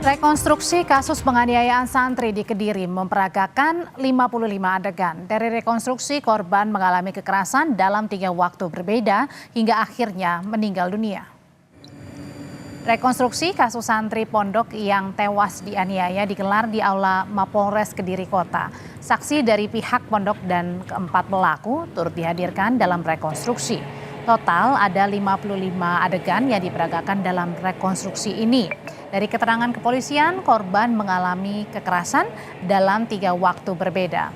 Rekonstruksi kasus penganiayaan santri di Kediri memperagakan 55 adegan. Dari rekonstruksi, korban mengalami kekerasan dalam 3 waktu berbeda hingga akhirnya meninggal dunia. Rekonstruksi kasus santri pondok yang tewas dianiaya digelar di Aula Mapolres Kediri Kota. Saksi dari pihak pondok dan keempat pelaku turut dihadirkan dalam rekonstruksi. Total ada 55 adegan yang diperagakan dalam rekonstruksi ini. Dari keterangan kepolisian, korban mengalami kekerasan dalam 3 waktu berbeda.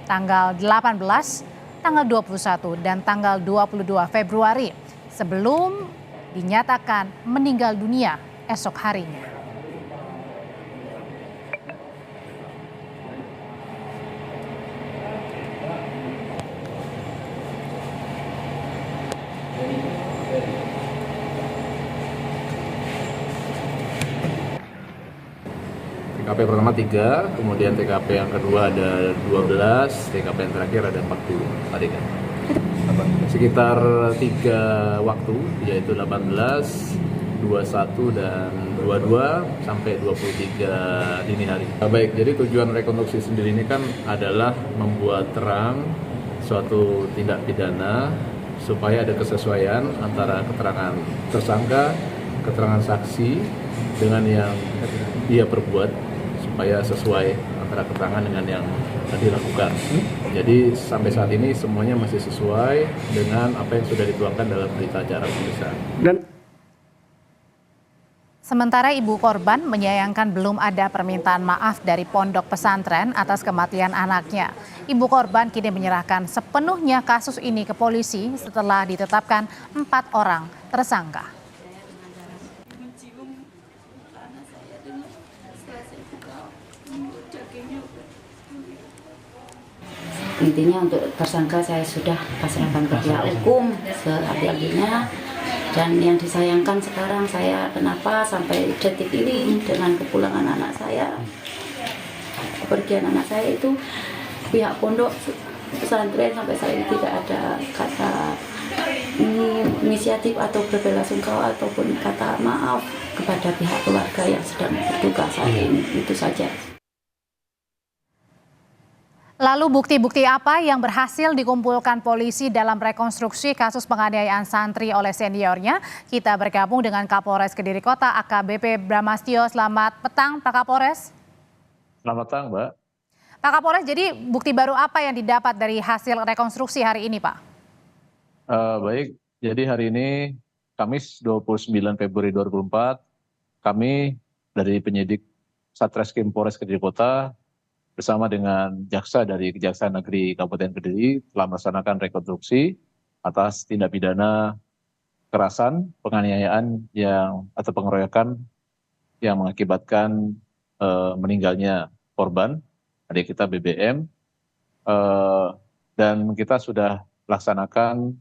Tanggal 18, tanggal 21, dan tanggal 22 Februari sebelum dinyatakan meninggal dunia esok harinya. TKP pertama 3, kemudian TKP yang kedua ada 12, TKP yang terakhir ada 40 adegan. Sekitar 3 waktu, yaitu 18, 21 dan 22 sampai 23 dini hari. Baik, jadi tujuan rekonstruksi sendiri ini kan adalah membuat terang suatu tindak pidana supaya ada kesesuaian antara keterangan tersangka, keterangan saksi dengan yang dia perbuat, supaya sesuai antara keterangan dengan yang dilakukan. Jadi sampai saat ini semuanya masih sesuai dengan apa yang sudah dituangkan dalam berita acara pemeriksaan. Sementara ibu korban menyayangkan belum ada permintaan maaf dari pondok pesantren atas kematian anaknya. Ibu korban kini menyerahkan sepenuhnya kasus ini ke polisi setelah ditetapkan 4 orang tersangka. Intinya untuk tersangka saya sudah pasrahkan ke pihak hukum seadil-adilnya, dan yang disayangkan sekarang saya kenapa sampai detik ini dengan kepulangan anak saya, kepergian anak saya itu pihak pondok pesantren sampai saat ini tidak ada kata inisiatif atau berbelasungkawa ataupun kata maaf kepada pihak keluarga yang sedang berduka saat ini. Itu saja. Lalu bukti-bukti apa yang berhasil dikumpulkan polisi dalam rekonstruksi kasus penganiayaan santri oleh seniornya? Kita bergabung dengan Kapolres Kediri Kota AKBP Bramastio. Selamat petang Pak Kapolres. Selamat petang Mbak. Pak Kapolres, jadi bukti baru apa yang didapat dari hasil rekonstruksi hari ini Pak? Baik, jadi hari ini Kamis 29 Februari 2024, kami dari penyidik Satreskrim Polres Kediri Kota bersama dengan jaksa dari Kejaksaan Negeri Kabupaten Kediri telah melaksanakan rekonstruksi atas tindak pidana kekerasan, penganiayaan atau pengeroyokan yang mengakibatkan meninggalnya korban adik kita BBM, dan kita sudah laksanakan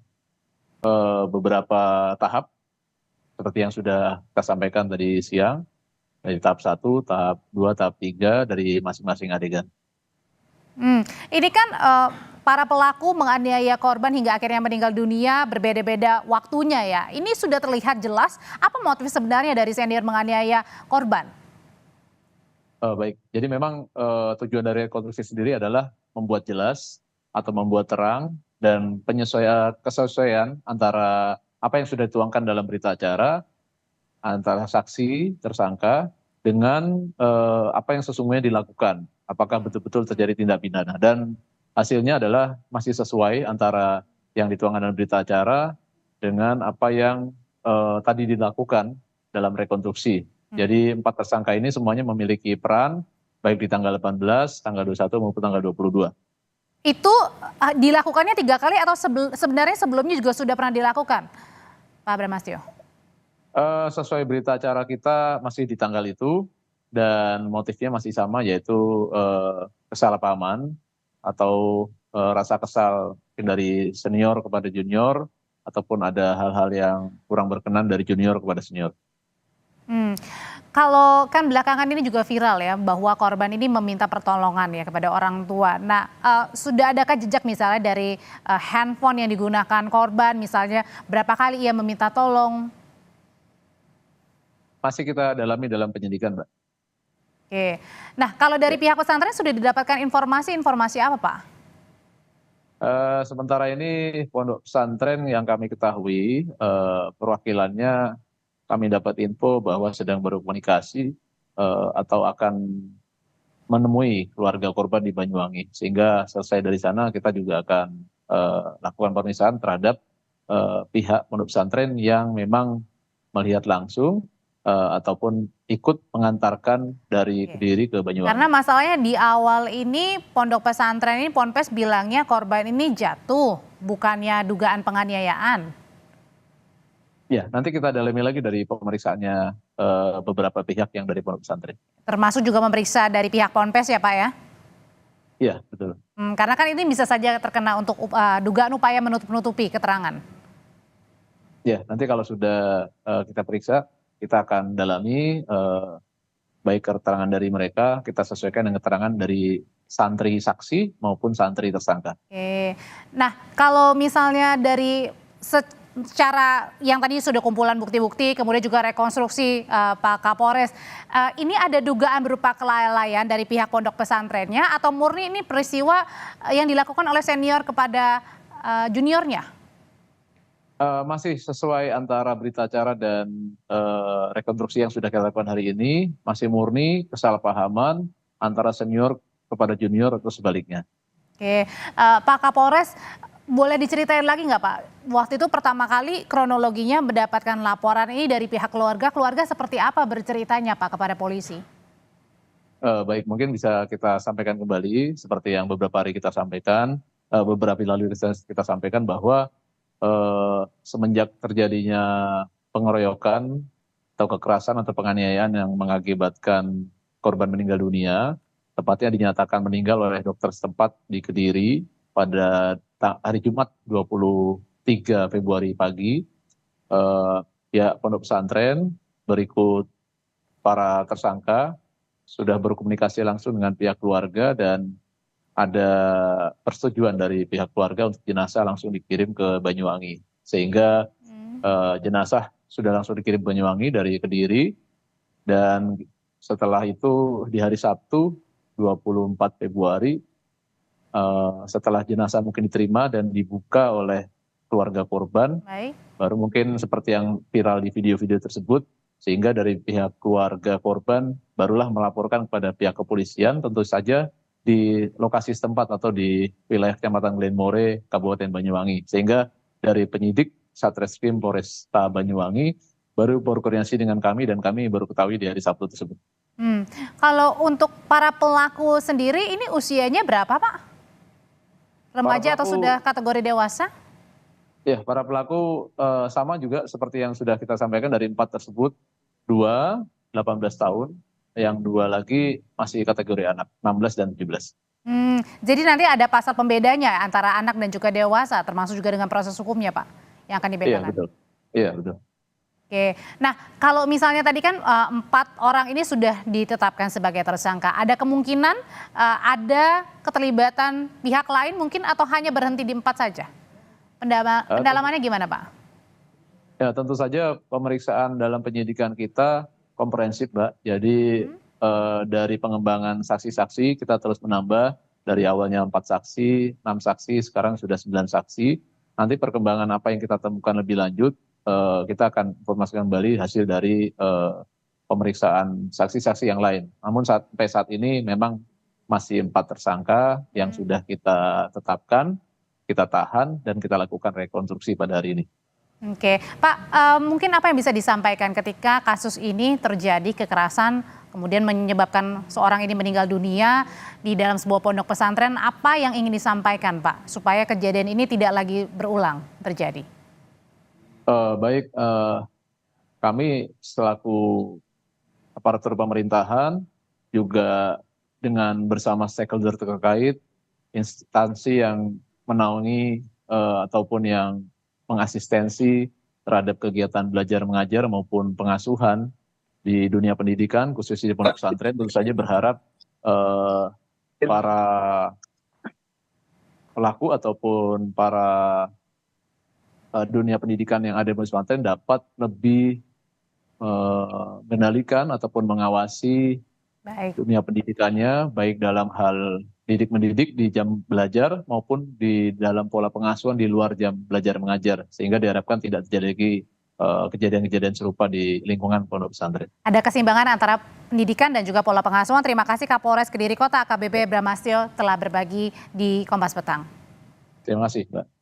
beberapa tahap seperti yang sudah kita sampaikan tadi siang. Dari tahap 1, tahap 2, tahap 3 dari masing-masing adegan. Ini kan para pelaku menganiaya korban hingga akhirnya meninggal dunia berbeda-beda waktunya ya. Ini sudah terlihat jelas apa motif sebenarnya dari senior menganiaya korban? Baik, jadi memang tujuan dari rekonstruksi sendiri adalah membuat jelas atau membuat terang dan kesesuaian antara apa yang sudah dituangkan dalam berita acara antara saksi, tersangka, dengan apa yang sesungguhnya dilakukan. Apakah betul-betul terjadi tindak pidana. Dan hasilnya adalah masih sesuai antara yang dituangkan dalam berita acara dengan apa yang tadi dilakukan dalam rekonstruksi. Jadi 4 tersangka ini semuanya memiliki peran, baik di tanggal 18, tanggal 21 maupun tanggal 22. Itu dilakukannya 3 kali atau sebenarnya sebelumnya juga sudah pernah dilakukan, Pak Bramastio? Sesuai berita acara kita masih di tanggal itu dan motifnya masih sama, yaitu kesalahpahaman atau rasa kesal dari senior kepada junior ataupun ada hal-hal yang kurang berkenan dari junior kepada senior. Kalau kan belakangan ini juga viral ya bahwa korban ini meminta pertolongan ya kepada orang tua. Nah, sudah adakah jejak misalnya dari handphone yang digunakan korban, misalnya berapa kali ia meminta tolong? masih kita dalami dalam penyidikan, Mbak. Oke. Nah, kalau dari pihak pesantren sudah didapatkan informasi apa, Pak? Sementara ini pondok pesantren yang kami ketahui perwakilannya kami dapat info bahwa sedang berkomunikasi atau akan menemui keluarga korban di Banyuwangi, sehingga selesai dari sana kita juga akan lakukan pemeriksaan terhadap pihak pondok pesantren yang memang melihat langsung ataupun ikut mengantarkan dari Oke. Kediri ke Karena Banyuwangi. masalahnya di awal ini pondok pesantren ini Ponpes bilangnya korban ini jatuh, bukannya dugaan penganiayaan. Ya, nanti kita dalami lagi dari pemeriksaannya beberapa pihak yang dari pondok pesantren. Termasuk juga memeriksa dari pihak Ponpes ya, Pak ya? Iya, betul. Karena kan ini bisa saja terkena untuk dugaan upaya menutup-nutupi keterangan. Ya, nanti kalau sudah kita periksa, kita akan dalami baik keterangan dari mereka, kita sesuaikan dengan keterangan dari santri saksi maupun santri tersangka. Oke. Nah, kalau misalnya dari secara yang tadi sudah kumpulan bukti-bukti, kemudian juga rekonstruksi Pak Kapolres, ini ada dugaan berupa kelalaian dari pihak pondok pesantrennya atau murni ini peristiwa yang dilakukan oleh senior kepada juniornya? Masih sesuai antara berita acara dan rekonstruksi yang sudah kita lakukan hari ini, masih murni kesalahpahaman antara senior kepada junior atau sebaliknya. Oke, Pak Kapolres, boleh diceritain lagi nggak Pak? Waktu itu pertama kali kronologinya mendapatkan laporan ini dari pihak keluarga, keluarga seperti apa berceritanya Pak kepada polisi? Baik, mungkin bisa kita sampaikan kembali seperti yang beberapa hari kita sampaikan, beberapa hari lalu kita sampaikan bahwa semenjak terjadinya pengeroyokan atau kekerasan atau penganiayaan yang mengakibatkan korban meninggal dunia, tepatnya dinyatakan meninggal oleh dokter setempat di Kediri pada hari Jumat 23 Februari pagi, ya pondok pesantren berikut para tersangka sudah berkomunikasi langsung dengan pihak keluarga dan ada persetujuan dari pihak keluarga untuk jenazah langsung dikirim ke Banyuwangi. Sehingga jenazah sudah langsung dikirim ke Banyuwangi dari Kediri dan setelah itu di hari Sabtu 24 Februari setelah jenazah mungkin diterima dan dibuka oleh keluarga korban, Baik. baru mungkin seperti yang viral di video-video tersebut, sehingga dari pihak keluarga korban barulah melaporkan kepada pihak kepolisian, tentu saja di lokasi setempat atau di wilayah Kecamatan Glenmore, Kabupaten Banyuwangi. Sehingga dari penyidik Satreskrim Polresta Banyuwangi baru berkoordinasi dengan kami dan kami baru ketahui di hari Sabtu tersebut. Kalau untuk para pelaku sendiri ini usianya berapa Pak? Remaja atau sudah kategori dewasa? Ya, para pelaku sama juga seperti yang sudah kita sampaikan dari 4 tersebut, 2 18 tahun, yang 2 lagi masih kategori anak, 16 dan 17. Jadi nanti ada pasal pembedanya antara anak dan juga dewasa, termasuk juga dengan proses hukumnya Pak, yang akan Iya, dibedakan. betul. Iya, betul. Oke, nah kalau misalnya tadi kan 4 orang ini sudah ditetapkan sebagai tersangka, ada kemungkinan ada keterlibatan pihak lain mungkin atau hanya berhenti di 4 saja? Pendalamannya gimana Pak? Ya, tentu saja pemeriksaan dalam penyidikan kita komprehensif, Mbak. Jadi dari pengembangan saksi-saksi kita terus menambah dari awalnya 4 saksi, 6 saksi, sekarang sudah 9 saksi. Nanti perkembangan apa yang kita temukan lebih lanjut, kita akan informasikan kembali hasil dari pemeriksaan saksi-saksi yang lain. Namun sampai saat ini memang masih 4 tersangka yang sudah kita tetapkan, kita tahan, dan kita lakukan rekonstruksi pada hari ini. Oke, Pak, mungkin apa yang bisa disampaikan ketika kasus ini terjadi kekerasan, kemudian menyebabkan seorang ini meninggal dunia di dalam sebuah pondok pesantren, apa yang ingin disampaikan Pak, supaya kejadian ini tidak lagi berulang terjadi? Baik, kami selaku aparatur pemerintahan juga dengan bersama stakeholder terkait, instansi yang menaungi ataupun yang mengasistensi terhadap kegiatan belajar mengajar maupun pengasuhan di dunia pendidikan, khususnya di pondok pesantren, tentu saja berharap para pelaku ataupun para dunia pendidikan yang ada di pondok pesantren dapat lebih mengendalikan ataupun mengawasi Baik. dunia pendidikannya, baik dalam hal didik mendidik di jam belajar maupun di dalam pola pengasuhan di luar jam belajar mengajar, sehingga diharapkan tidak terjadi lagi kejadian-kejadian serupa di lingkungan pondok pesantren. Ada keseimbangan antara pendidikan dan juga pola pengasuhan. Terima kasih Kapolres Kediri Kota AKBP Bramastio telah berbagi di Kompas Petang. Terima kasih, Mbak.